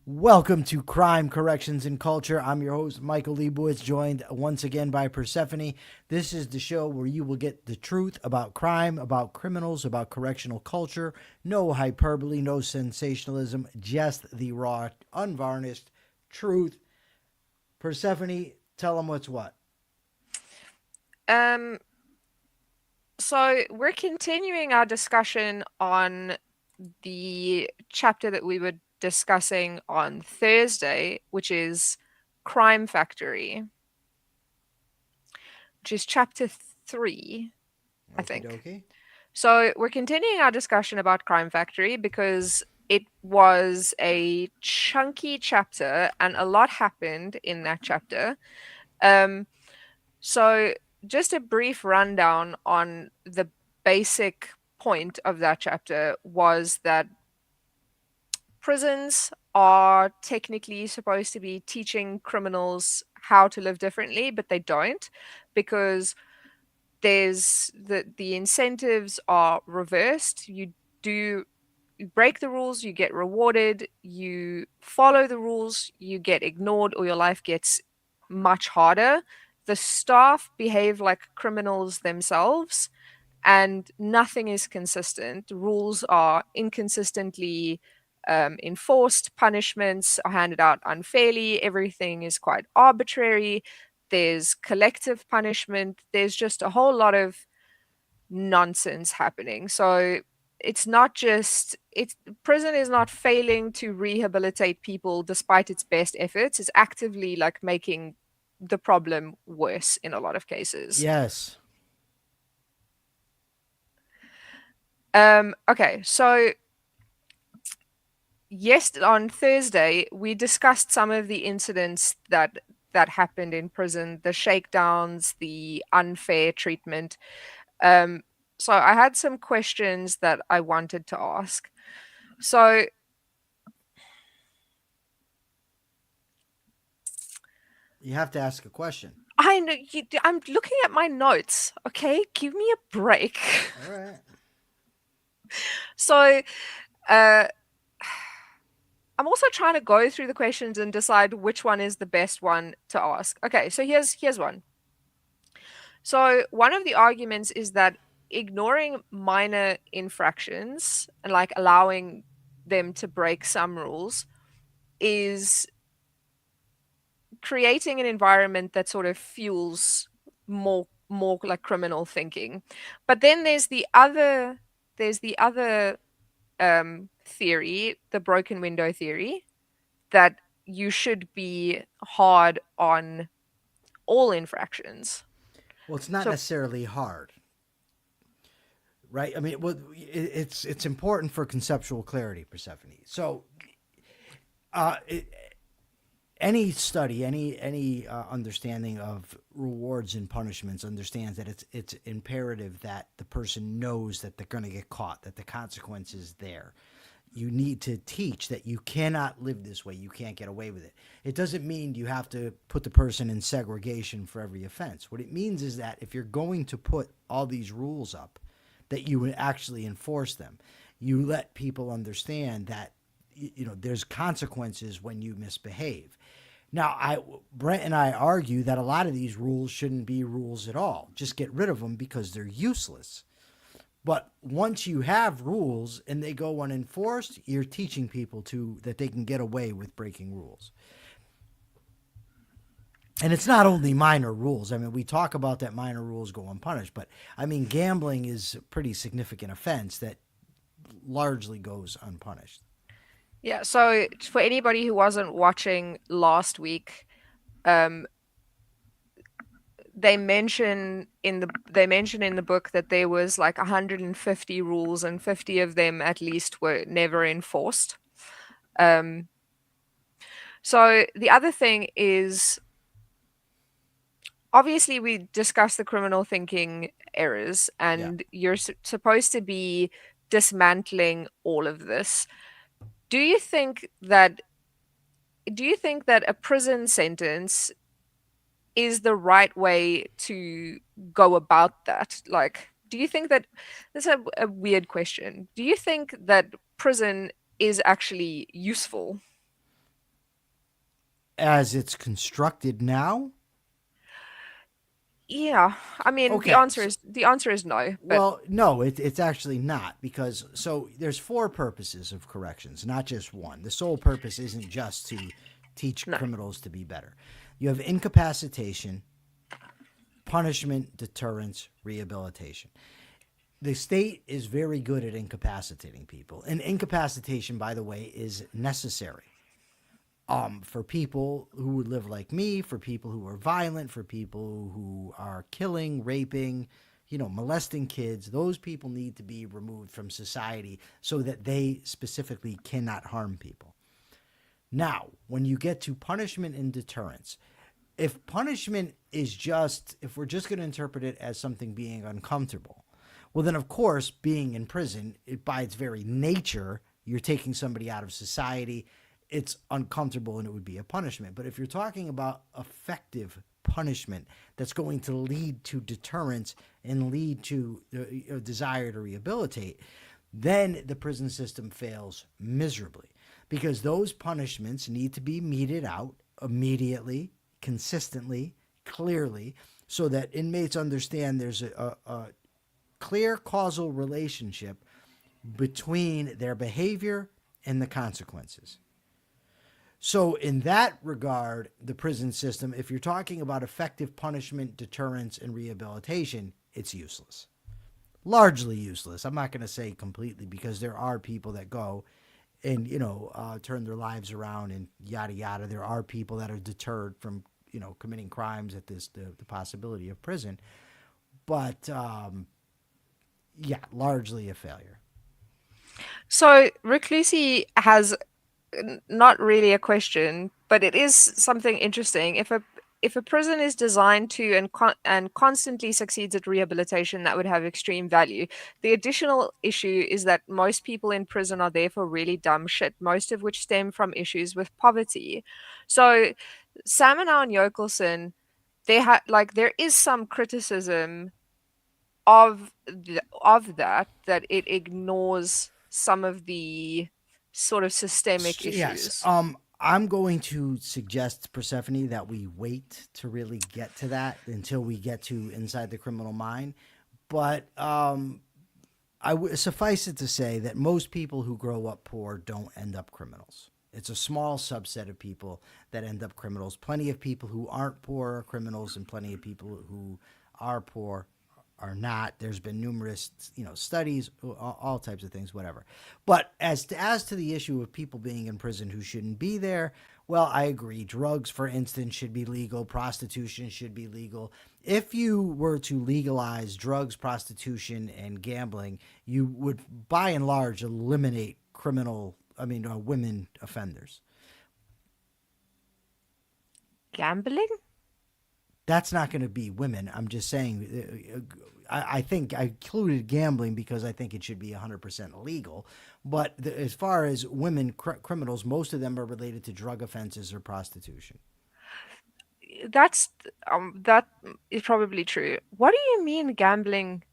Welcome to Crime, Corrections, and Culture. I'm your host, Michael Liebowitz, joined once again by Persephone. This is the show where you will get the truth about crime, about criminals, about correctional culture. No hyperbole, no sensationalism, just the raw, unvarnished truth. Persephone, tell them what's what. Um, so we're continuing our discussion on the chapter that we were discussing on Thursday, which is Crime Factory, which is chapter 3, I Okie think. dokie. So we're continuing our discussion about Crime Factory because it was a chunky chapter and a lot happened in that chapter. Um, So, just a brief rundown on the basic point of that chapter was that prisons are technically supposed to be teaching criminals how to live differently, but they don't because the incentives are reversed. Do you break the rules, you get rewarded. You follow the rules, you get ignored, or your life gets much harder. The staff behave like criminals themselves, and nothing is consistent. Rules are inconsistently enforced, punishments are handed out unfairly, everything is quite arbitrary. There's collective punishment, there's just a whole lot of nonsense happening. So it's not just it's prison is not failing to rehabilitate people despite its best efforts. It's actively like making the problem worse in a lot of cases. Yes. Okay, so yes, on Thursday we discussed some of the incidents that happened in prison, the shakedowns, the unfair treatment. Um, so I had some questions that I wanted to ask. So You have to ask a question. I know I'm looking at my notes. Okay, give me a break. All right. So, uh, I'm also trying to go through the questions and decide which one is the best one to ask. Okay, so here's one. So one of the arguments is that ignoring minor infractions and like allowing them to break some rules is creating an environment that sort of fuels more like criminal thinking. But then there's the other theory, the broken window theory, that you should be hard on all infractions. Well, it's not So necessarily hard, right? I mean, it's important for conceptual clarity, Persephone. So, uh, it, any study, any understanding of rewards and punishments understands that it's imperative that the person knows that they're going to get caught, that the consequence is there. You need to teach that you cannot live this way. You can't get away with it. It doesn't mean you have to put the person in segregation for every offense. What it means is that if you're going to put all these rules up, that you would actually enforce them. You let people understand that there's consequences when you misbehave. Now, Brent and I argue that a lot of these rules shouldn't be rules at all. Just get rid of them because they're useless. But once you have rules and they go unenforced, you're teaching people to that they can get away with breaking rules. And it's not only minor rules. I mean, we talk about that minor rules go unpunished, but I mean, gambling is a pretty significant offense that largely goes unpunished. yeah, so for anybody who wasn't watching last week, um, they mention in the book that there was like 150 rules and 50 of them at least were never enforced. Um, so the other thing is obviously we discussed the criminal thinking errors Yeah. and you're supposed to be dismantling all of this. Do you think that do you think that a prison sentence is the right way to go about that? Like, do you think that this is a weird question? Do you think that prison is actually useful? As it's constructed now. Yeah, I mean Okay, the answer is no, but well, no, it's actually not, because so there's four purposes of corrections, not just one. The sole purpose isn't just to teach no. criminals to be better. You have incapacitation, punishment, deterrence, rehabilitation. The state is very good at incapacitating people, and incapacitation, by the way, is necessary. For people who would live like me, for people who are violent, for people who are killing, raping, molesting kids, those people need to be removed from society so that they specifically cannot harm people. Now, when you get to punishment and deterrence, if punishment is just, if we're just going to interpret it as something being uncomfortable, well, then of course, being in prison, by its very nature, you're taking somebody out of society. It's uncomfortable and it would be a punishment. But if you're talking about effective punishment that's going to lead to deterrence and lead to a desire to rehabilitate, then the prison system fails miserably, because those punishments need to be meted out immediately, consistently, clearly, so that inmates understand there's a clear causal relationship between their behavior and the consequences. So, in that regard, the prison system, if you're talking about effective punishment, deterrence, and rehabilitation, it's useless. Largely useless. I'm not going to say completely, because there are people that go and, turn their lives around and yada yada. There are people that are deterred from, committing crimes at the possibility of prison. But, yeah, largely a failure. So Reclusi has not really a question, but it is something interesting. If a prison is designed to and constantly succeeds at rehabilitation, that would have extreme value. The additional issue is that most people in prison are there for really dumb shit, most of which stem from issues with poverty. So Saminow and Jokelson, there is some criticism of that it ignores some of the sort of systemic Yes. issues. I'm going to suggest, Persephone, that we wait to really get to that until we get to Inside the Criminal Mind. But suffice it to say that most people who grow up poor don't end up criminals. It's a small subset of people that end up criminals. Plenty of people who aren't poor are criminals, and plenty of people who are poor are not. There's been numerous, studies, all types of things, whatever. But as to the issue of people being in prison who shouldn't be there, well, I agree. Drugs, for instance, should be legal. Prostitution should be legal. If you were to legalize drugs, prostitution, and gambling, you would, by and large, eliminate women offenders. Gambling? That's not going to be women. I'm just saying, I think I included gambling because I think it should be 100% illegal. But as far as women criminals, most of them are related to drug offenses or prostitution. That is probably true. What do you mean gambling?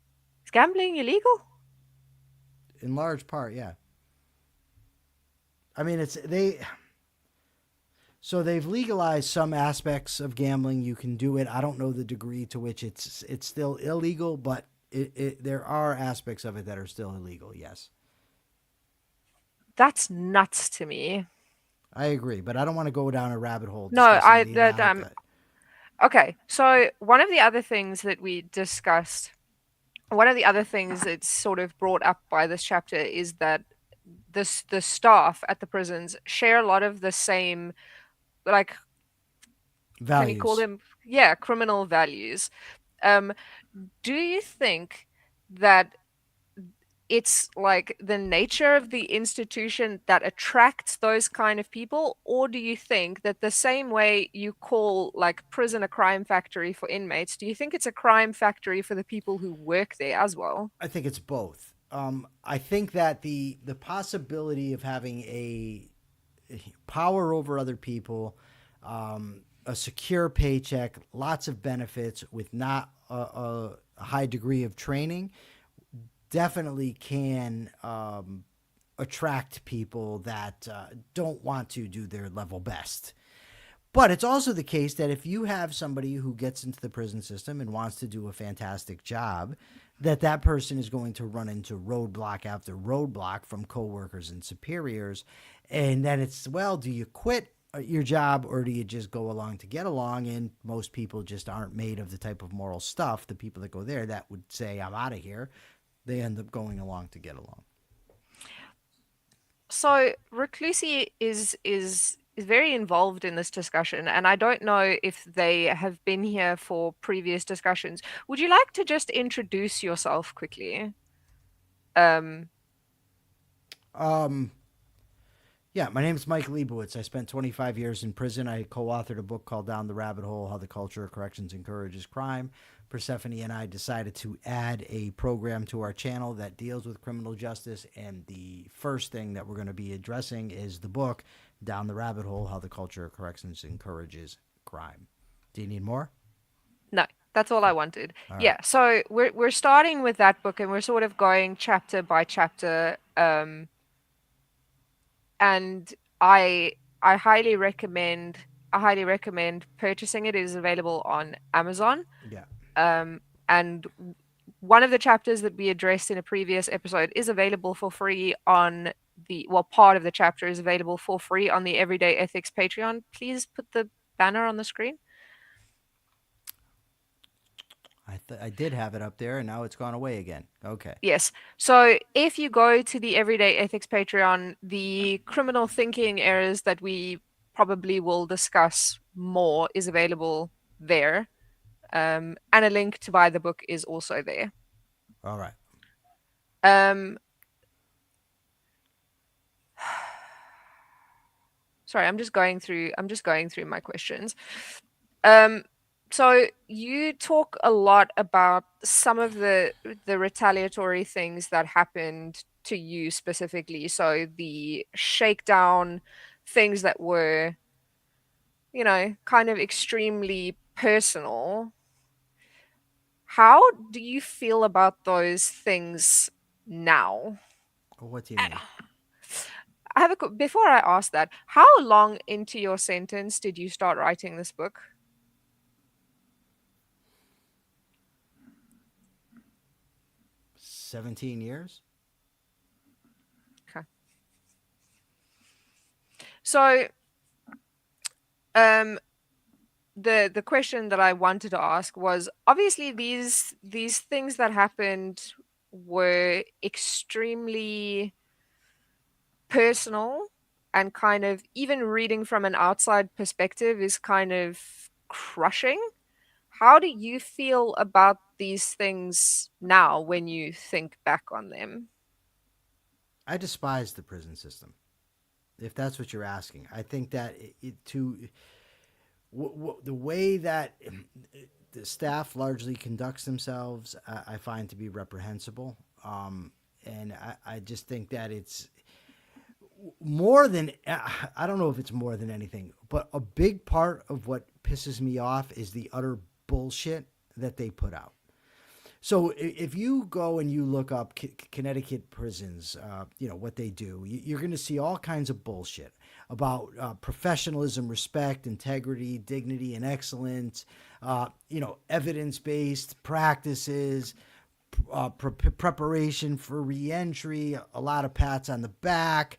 Is gambling illegal? In large part, yeah. I mean, so they've legalized some aspects of gambling. You can do it. I don't know the degree to which it's still illegal, but there are aspects of it that are still illegal. Yes, That's nuts to me. I agree, but I don't want to go down a rabbit hole No, discussing I the that amount of. okay. So one of the other things that we discussed, one of the other things that's sort of brought up by this chapter is that the staff at the prisons share a lot of the same, like, can you call Values. them, yeah, criminal values. Um, do you think that it's like the nature of the institution that attracts those kind of people, or do you think that the same way you call like prison a crime factory for inmates, do you think it's a crime factory for the people who work there as well? I think it's both. I think that the possibility of having a power over other people, a secure paycheck, lots of benefits with not a high degree of training, definitely can attract people that don't want to do their level best. But it's also the case that if you have somebody who gets into the prison system and wants to do a fantastic job, that person is going to run into roadblock after roadblock from coworkers and superiors. And then it's, well, do you quit your job or do you just go along to get along? And most people just aren't made of the type of moral stuff. The people that go there that would say, I'm out of here, they end up going along to get along. So reclusi is very involved in this discussion, and I don't know if they have been here for previous discussions. Would you like to just introduce yourself quickly? Um, Um, Yeah, my name is Mike Liebowitz. I spent 25 years in prison. I co-authored a book called Down the Rabbit Hole: How the Culture of Corrections Encourages Crime. Persephone and I decided to add a program to our channel that deals with criminal justice, and the first thing that we're going to be addressing is the book Down the Rabbit Hole: How the Culture of Corrections Encourages Crime. Do you need more? no, that's all I wanted. All right. Yeah, so we're starting with that book, and we're sort of going chapter by chapter. And I highly recommend purchasing it. It is available on Amazon. Yeah. And one of the chapters that we addressed in a previous episode is available for free on part of the chapter is available for free on the Everyday Ethics Patreon. Please put the banner on the screen. I did have it up there, and now it's gone away again. Okay. Yes. So if you go to the Everyday Ethics Patreon, the criminal thinking errors that we probably will discuss more is available there. And a link to buy the book is also there. All right. Um, sorry, I'm just going through my questions. So you talk a lot about some of the retaliatory things that happened to you specifically. So the shakedown, things that were, kind of extremely personal. How do you feel about those things now? What do you mean? I have before I ask that, how long into your sentence did you start writing this book? 17 years? Okay. So, the question that I wanted to ask was, obviously these things that happened were extremely personal, and kind of, even reading from an outside perspective, is kind of crushing. How do you feel about these things now when you think back on them? I despise the prison system, if that's what you're asking. I think that the way that the staff largely conducts themselves, I find to be reprehensible. And I just think that it's more than, I don't know if it's more than anything, but a big part of what pisses me off is the utter bullshit that they put out. So if you go and you look up Connecticut prisons, what they do, you're going to see all kinds of bullshit about professionalism, respect, integrity, dignity, and excellence, evidence-based practices, preparation for reentry, a lot of pats on the back.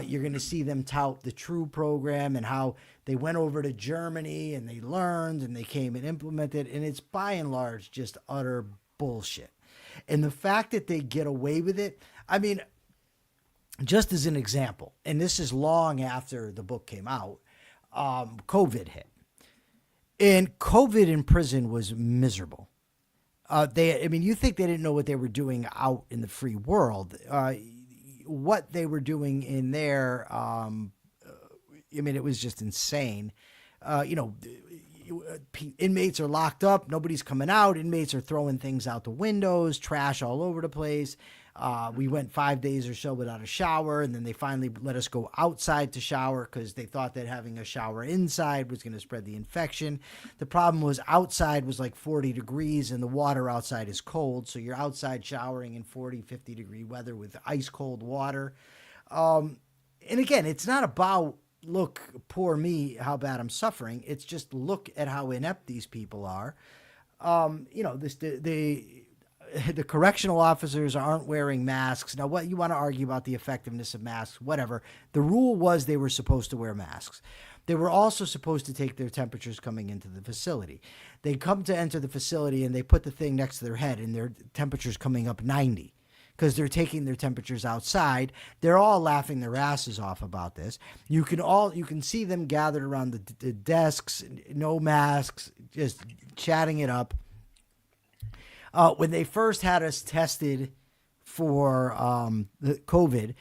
You're going to see them tout the TRUE program and how they went over to Germany and they learned and they came and implemented. And it's by and large just utter bullshit. And the fact that they get away with it, I mean, just as an example, and this is long after the book came out, COVID hit. And COVID in prison was miserable. You think they didn't know what they were doing out in the free world. What they were doing in there, it was just insane. Inmates are locked up. Nobody's coming out. Inmates are throwing things out the windows, trash all over the place. We went 5 days or so without a shower, and then they finally let us go outside to shower because they thought that having a shower inside was going to spread the infection. The problem was outside was like 40 degrees, and the water outside is cold, so you're outside showering in 40, 50-degree weather with ice-cold water. And again, it's not about, look, poor me, how bad I'm suffering. It's just look at how inept these people are. The correctional officers aren't wearing masks. Now, what you want to argue about the effectiveness of masks, whatever. The rule was they were supposed to wear masks. They were also supposed to take their temperatures coming into the facility. They come to enter the facility and they put the thing next to their head and their temperature's coming up 90 because they're taking their temperatures outside. They're all laughing their asses off about this. You can see them gathered around the desks, no masks, just chatting it up. When they first had us tested for the COVID,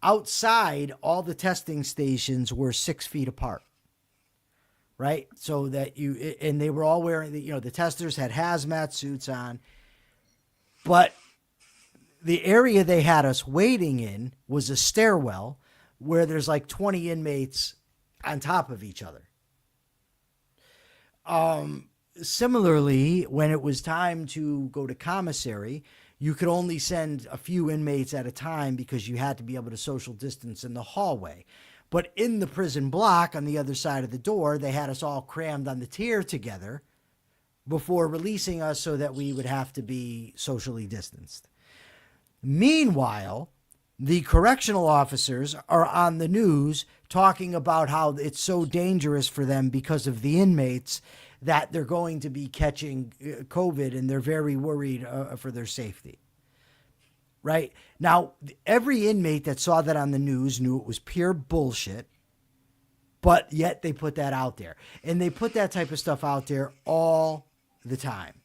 outside, all the testing stations were 6 feet apart, right? So that and they were all wearing, the testers had hazmat suits on, but the area they had us waiting in was a stairwell where there's like 20 inmates on top of each other. Similarly, when it was time to go to commissary, you could only send a few inmates at a time because you had to be able to social distance in the hallway. But in the prison block on the other side of the door, they had us all crammed on the tier together before releasing us so that we would have to be socially distanced. Meanwhile, the correctional officers are on the news talking about how it's so dangerous for them because of the inmates that they're going to be catching COVID and they're very worried for their safety. Right? Now, every inmate that saw that on the news knew it was pure bullshit, but yet they put that out there. And they put that type of stuff out there all the time.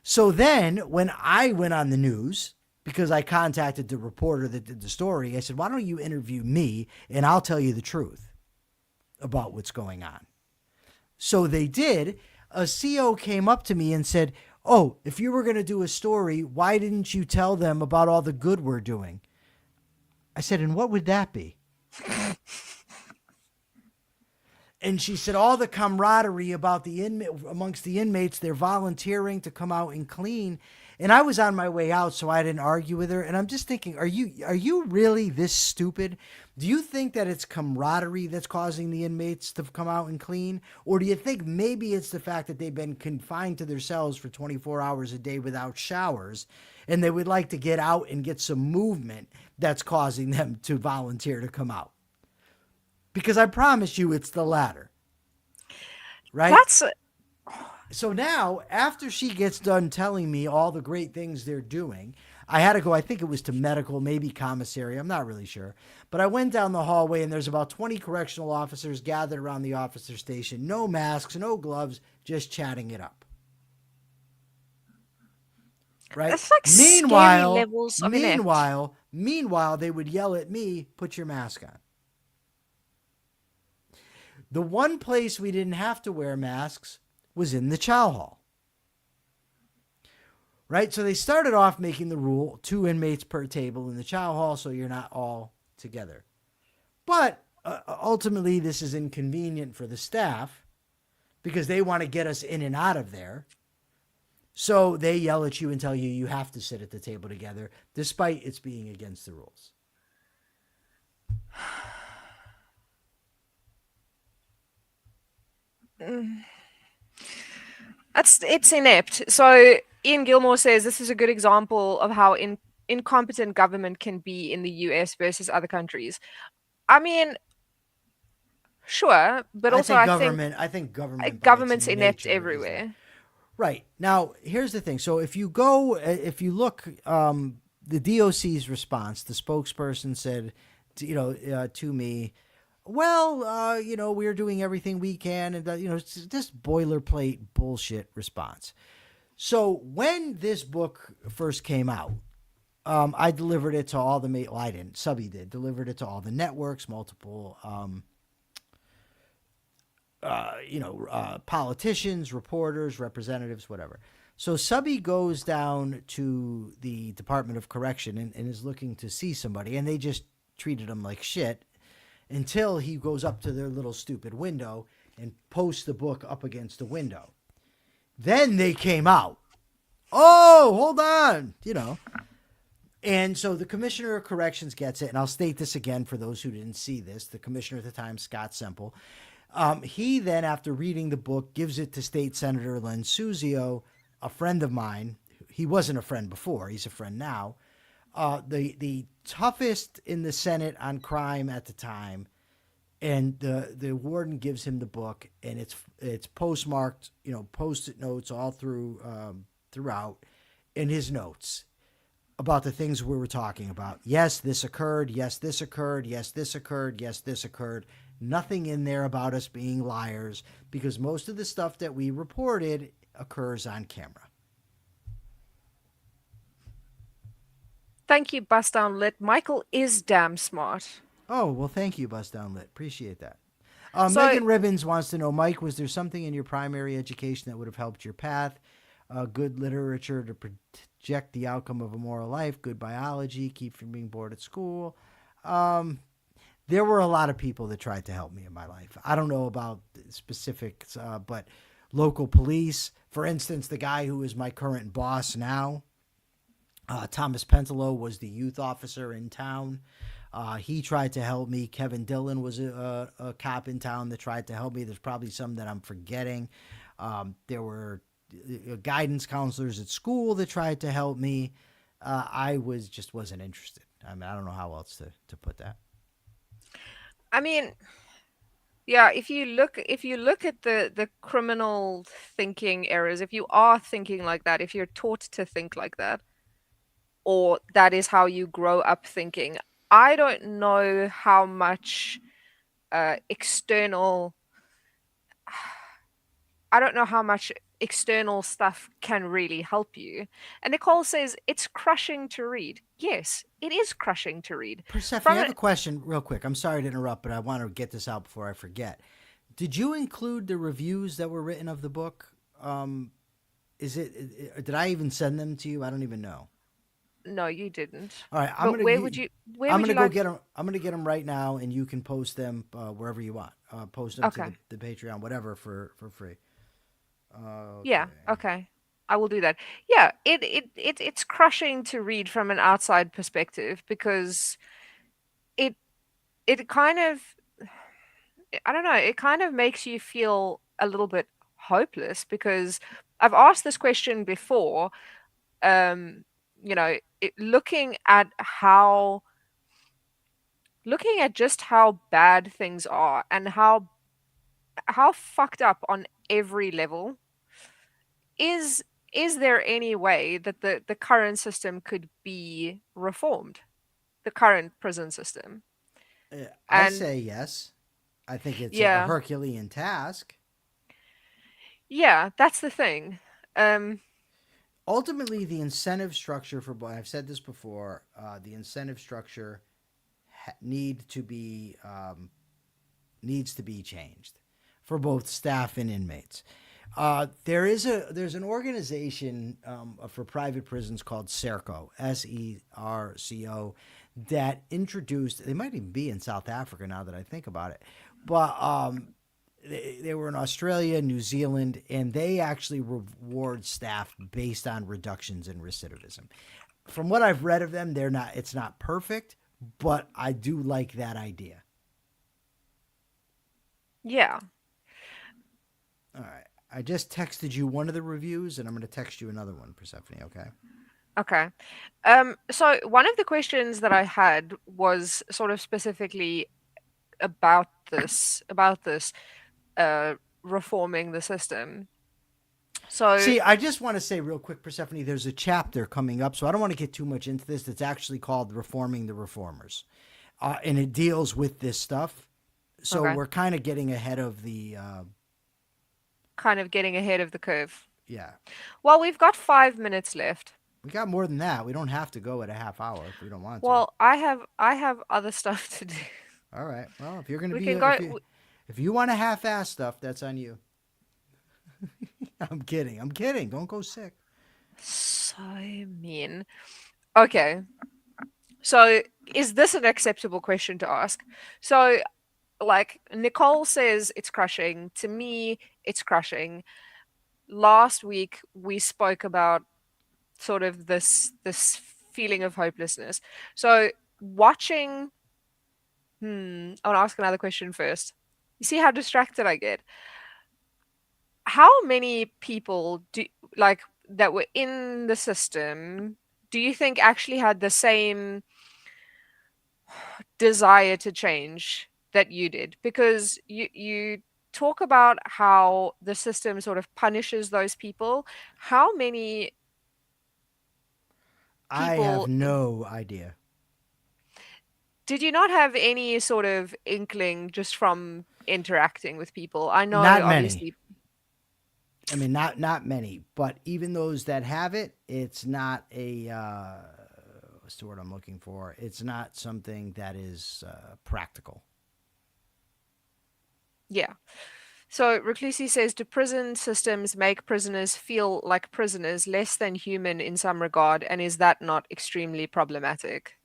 So then when I went on the news, because I contacted the reporter that did the story, I said, why don't you interview me and I'll tell you the truth about what's going on. So they did. A CO came up to me and said, oh, if you were going to do a story, why didn't you tell them about all the good we're doing? I said, and what would that be? And she said, all the camaraderie about amongst the inmates, they're volunteering to come out and clean. And I was on my way out, so I didn't argue with her. And I'm just thinking, are you really this stupid? Do you think that it's camaraderie that's causing the inmates to come out and clean? Or do you think maybe it's the fact that they've been confined to their cells for 24 hours a day without showers, and they would like to get out and get some movement that's causing them to volunteer to come out? Because I promise you it's the latter. Right? So now, after she gets done telling me all the great things they're doing, I had to go, I think it was to medical, maybe commissary. I'm not really sure. But I went down the hallway and there's about 20 correctional officers gathered around the officer station. No masks, no gloves, just chatting it up. Right? That's like scary levels of inept. Meanwhile, they would yell at me, put your mask on. The one place we didn't have to wear masks was in the chow hall. Right? So they started off making the rule 2 inmates per table in the chow hall so you're not all together. But ultimately this is inconvenient for the staff because they want to get us in and out of there. So they yell at you and tell you have to sit at the table together despite it's being against the rules. It's inept. So Ian Gilmore says this is a good example of how incompetent government can be in the US versus other countries. I mean, sure, but also I think government's inept everywhere. Right. Now, here's the thing. So if you look, the DOC's response, the spokesperson said, to me, well, we're doing everything we can. And, it's just boilerplate bullshit response. So when this book first came out, I delivered it to all the, I didn't, Subby did, delivered it to all the networks, multiple, politicians, reporters, representatives, whatever. So Subby goes down to the Department of Correction and is looking to see somebody, and they just treated him like shit until he goes up to their little stupid window and posts the book up against the window. Then they came out. Oh, hold on, And so the commissioner of corrections gets it, and I'll state this again for those who didn't see this. The commissioner at the time, Scott Semple, he then, after reading the book, gives it to State Senator Len Suzio, a friend of mine. He wasn't a friend before; he's a friend now. The toughest in the Senate on crime at the time, and the warden gives him the book, and it's postmarked, post-it notes all throughout, in his notes about the things we were talking about. Yes, this occurred. Yes, this occurred. Yes, this occurred. Yes, this occurred. Nothing in there about us being liars, because most of the stuff that we reported occurs on camera. Thank you, Bust Down Lit. Michael is damn smart. Oh, well, thank you, Bust Down Lit. Appreciate that. So, Megan Ribbons wants to know, Mike, was there something in your primary education that would have helped your path? Good literature to project the outcome of a moral life, good biology, keep from being bored at school. There were a lot of people that tried to help me in my life. I don't know about specifics, but local police, for instance, the guy who is my current boss now, Thomas Pentelow, was the youth officer in town. He tried to help me. Kevin Dillon was a cop in town that tried to help me. There's probably some that I'm forgetting. There were guidance counselors at school that tried to help me. I wasn't interested. I mean, I don't know how else to put that. I mean, yeah, if you look at the criminal thinking errors, if you are thinking like that, if you're taught to think like that, or that is how you grow up thinking, I don't know how much external I don't know how much external stuff can really help you. And Nicole says it's crushing to read. Yes, it is crushing to read. Persephone, I From have an a question real quick. I'm sorry to interrupt, but I want to get this out before I forget. Did you include the reviews that were written of the book? Did I even send them to you? I don't even know. No, you didn't. All right, But where I'm would you gonna go like? get them. I'm gonna get them right now, and you can post them wherever you want. Post them to Okay. the Patreon, whatever, for free. Yeah, Okay. okay. I will do that. Yeah, it's crushing to read from an outside perspective because it it kind of I don't know, it kind of makes you feel a little bit hopeless because I've asked this question before, um, looking at just how bad things are and how fucked up on every level is is there any way that the current system could be reformed, the current prison system? I And say yes. I think it's a yeah, Herculean task. yeah, that's the thing. Um, Ultimately, the incentive structure for I've said this before. The incentive structure needs to be changed for both staff and inmates. There's an organization for private prisons called Serco, SERCO, that introduced. They might even be in South Africa now that I think about it, but they were in Australia, New Zealand, and they actually reward staff based on reductions in recidivism. From what I've read of them, they're not. It's not perfect, but I do like that idea. yeah, All right. I just texted you one of the reviews, and I'm going to text you another one, Persephone. Okay. okay. So one of the questions that I had was sort of specifically about this reforming the system. So See, I just want to say real quick, Persephone. There's a chapter coming up, so I don't want to get too much into this. It's actually called "Reforming the Reformers," and it deals with this stuff. So okay, we're kind of getting ahead of kind of getting ahead of the curve. yeah. Well, we've got 5 minutes left. We got more than that. We don't have to go at a half hour if we don't want to. Well, I have other stuff to do. All right. Well, if you're going to We be can go. if you want to half-ass stuff, that's on you. I'm kidding. I'm kidding. Don't go sick. So mean. Okay. So is this an acceptable question to ask? So, like Nicole says, it's crushing. To me, it's crushing. Last week we spoke about sort of this feeling of hopelessness. So watching, I want to ask another question first. You see how distracted I get? How many people do like that were in the system do you think actually had the same desire to change that you did? Because you talk about how the system sort of punishes those people. How many I have people no idea. did you not have any sort of inkling just from interacting with people? I know Not many. obviously. I mean, not many, but even those that have it, it's not a what's the word I'm looking for? It's not something that is practical. Yeah. So Reclusi says, do prison systems make prisoners feel like prisoners, less than human in some regard, and is that not extremely problematic?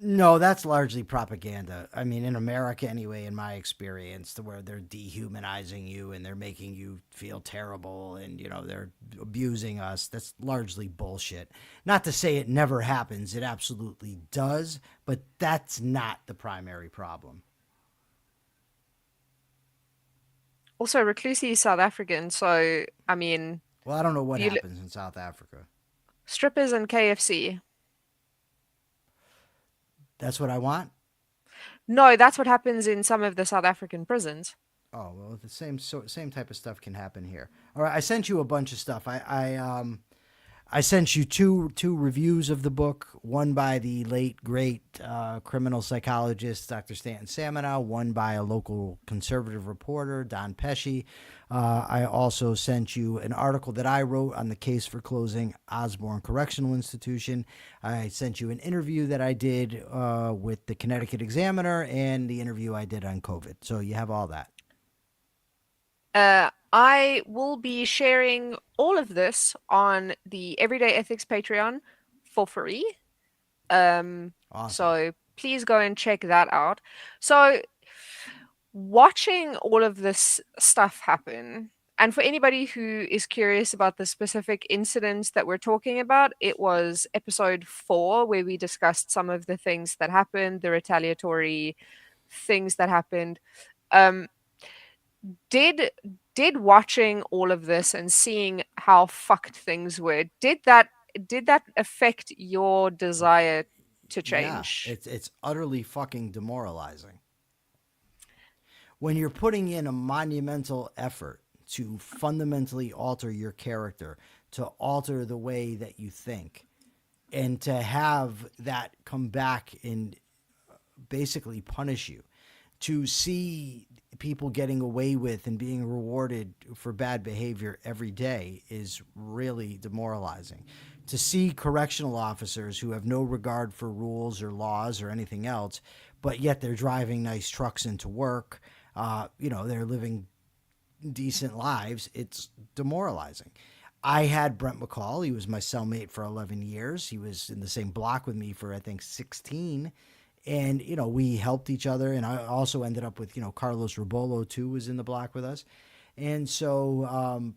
No, that's largely propaganda. I mean, in America, anyway, in my experience, to where they're dehumanizing you and they're making you feel terrible and, they're abusing us. That's largely bullshit. Not to say it never happens, it absolutely does, but that's not the primary problem. Also, Reclusi is South African, so I mean, Well, I don't know what you happens in South Africa. strippers and KFC. That's what I want. No, that's what happens in some of the South African prisons. Oh well, the same type of stuff can happen here. All right, I sent you a bunch of stuff. I sent you two reviews of the book. One by the late great criminal psychologist Dr. Stanton Saminow. One by a local conservative reporter Don Pesci. I also sent you an article that I wrote on the case for closing Osborne Correctional Institution. I sent you an interview that I did with the Connecticut Examiner and the interview I did on COVID. So you have all that. I will be sharing all of this on the Everyday Ethics Patreon for free. Awesome. So please go and check that out. So watching all of this stuff happen, and for anybody who is curious about the specific incidents that we're talking about, it was episode 4 where we discussed some of the things that happened, the retaliatory things that happened. Um, did did watching all of this and seeing how fucked things were, did that affect your desire to Yeah, change? it's utterly fucking demoralizing. When you're putting in a monumental effort to fundamentally alter your character, to alter the way that you think, and to have that come back and basically punish you, to see people getting away with and being rewarded for bad behavior every day is really demoralizing. To see correctional officers who have no regard for rules or laws or anything else, but yet they're driving nice trucks into work, they're living decent lives, it's demoralizing. I had Brent McCall. He was my cellmate for 11 years. He was in the same block with me for, I think, 16. And, we helped each other. And I also ended up with, Carlos Robolo, too, was in the block with us. And so,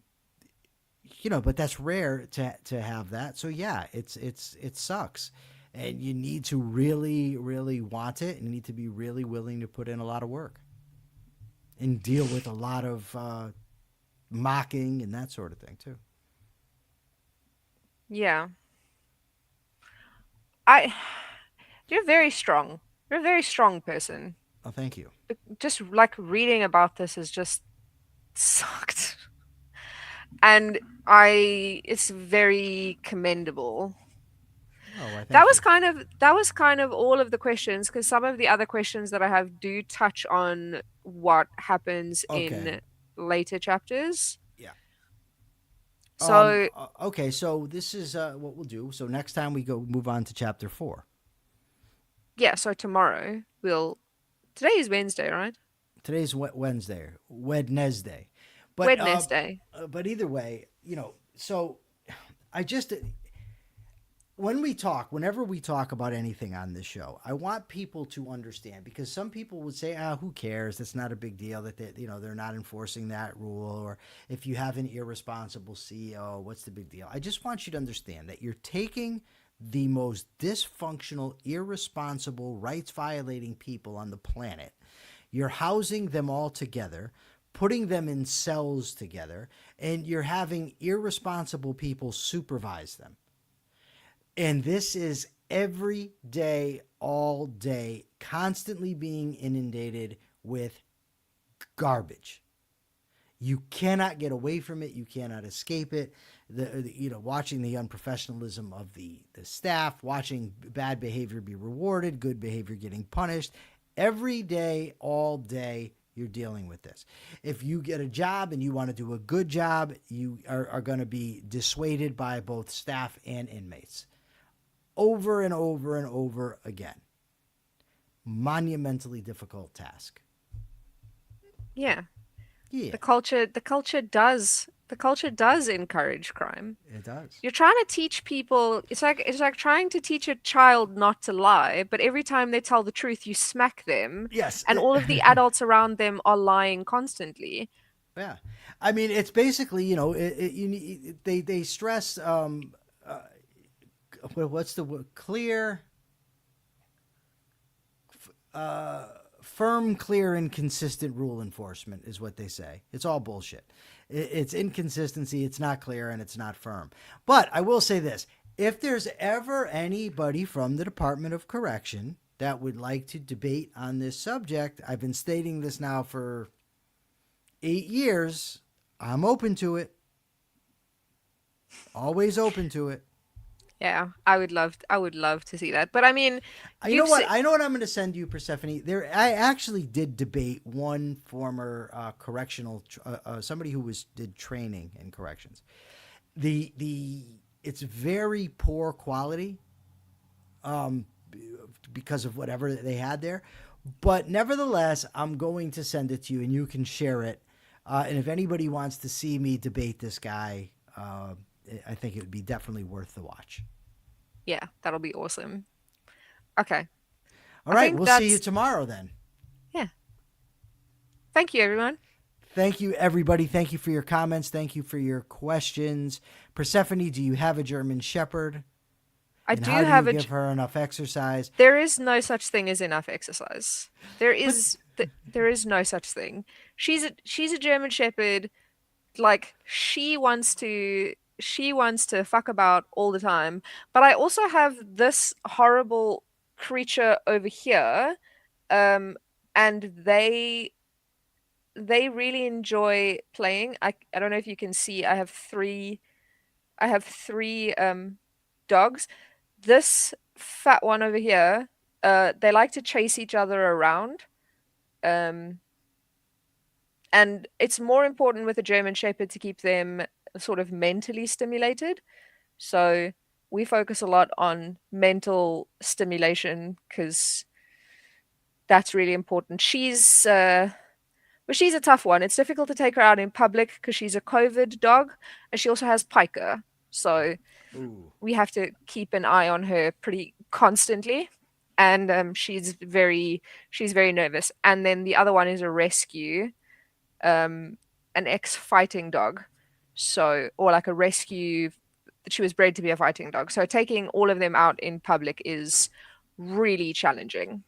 but that's rare to have that. So, yeah, it sucks. And you need to really, really want it. And you need to be really willing to put in a lot of work and deal with a lot of mocking and that sort of thing, too. Yeah. I you're very strong. You're a very strong person. Oh, thank you. Just like reading about this has just sucked. And it's very commendable. Oh, I That thank was you. kind of all of the questions, because some of the other questions that I have do touch on what happens Okay. in later chapters. Yeah. So Okay. So this is what we'll do. So next time we go move on to chapter 4. yeah, so tomorrow today is Wednesday, right? Today's Wednesday. But Wednesday. but either way, so I just whenever we talk about anything on this show, I want people to understand, because some people would say, who cares? That's not a big deal that they're not enforcing that rule. Or if you have an irresponsible CEO, what's the big deal? I just want you to understand that you're taking the most dysfunctional, irresponsible, rights violating people on the planet. You're housing them all together, putting them in cells together, and you're having irresponsible people supervise them. And this is every day, all day, constantly being inundated with garbage. You cannot get away from it. You cannot escape it. Watching the unprofessionalism of the staff, watching bad behavior be rewarded, good behavior getting punished. Every day, all day, you're dealing with this. If you get a job and you want to do a good job, you are going to be dissuaded by both staff and inmates. Over and over and over again. Monumentally difficult task. Yeah. Yeah. The culture does encourage crime. It does. You're trying to teach people, it's like trying to teach a child not to lie, but every time they tell the truth, you smack them. Yes. And all of the adults around them are lying constantly. Yeah. I mean, it's basically, they stress what's the word? Clear, firm, clear, and consistent rule enforcement is what they say. It's all bullshit. It's inconsistency. It's not clear, and it's not firm. But I will say this. If there's ever anybody from the Department of Correction that would like to debate on this subject, I've been stating this now for 8 years. I'm open to it. Always open to it. Yeah, I would love to see that. But I mean, you know what? I know what I'm going to send you, Persephone. I actually did debate one former correctional, somebody who did training in corrections. It's very poor quality, because of whatever they had there. But nevertheless, I'm going to send it to you, and you can share it. And if anybody wants to see me debate this guy, I think it would be definitely worth the watch. Yeah, that'll be awesome. Okay. All right, we'll see you tomorrow then. Yeah. Thank you, everyone. Thank you, everybody. Thank you for your comments. Thank you for your questions. Persephone, do you have a German Shepherd? I and do how have do you give her enough exercise? There is no such thing as enough exercise. There is no such thing. She's a German Shepherd. Like she wants to fuck about all the time. But I also have this horrible creature over here, and they really enjoy playing. I don't know if you can see. I have three dogs. This fat one over here, they like to chase each other around. And it's more important with a German Shepherd to keep them sort of mentally stimulated. So we focus a lot on mental stimulation because that's really important. She's a tough one. It's difficult to take her out in public because she's a COVID dog, and she also has pica. So we have to keep an eye on her pretty constantly. And she's very nervous. And then the other one is a rescue, an ex-fighting dog. So, or like a rescue, she was bred to be a fighting dog. So taking all of them out in public is really challenging.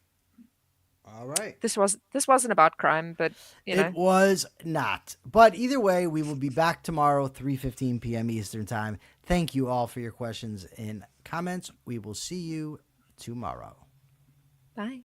All right. This wasn't about crime, but it was not. But either way, we will be back tomorrow, 3:15 p.m. Eastern Time. Thank you all for your questions and comments. We will see you tomorrow. Bye.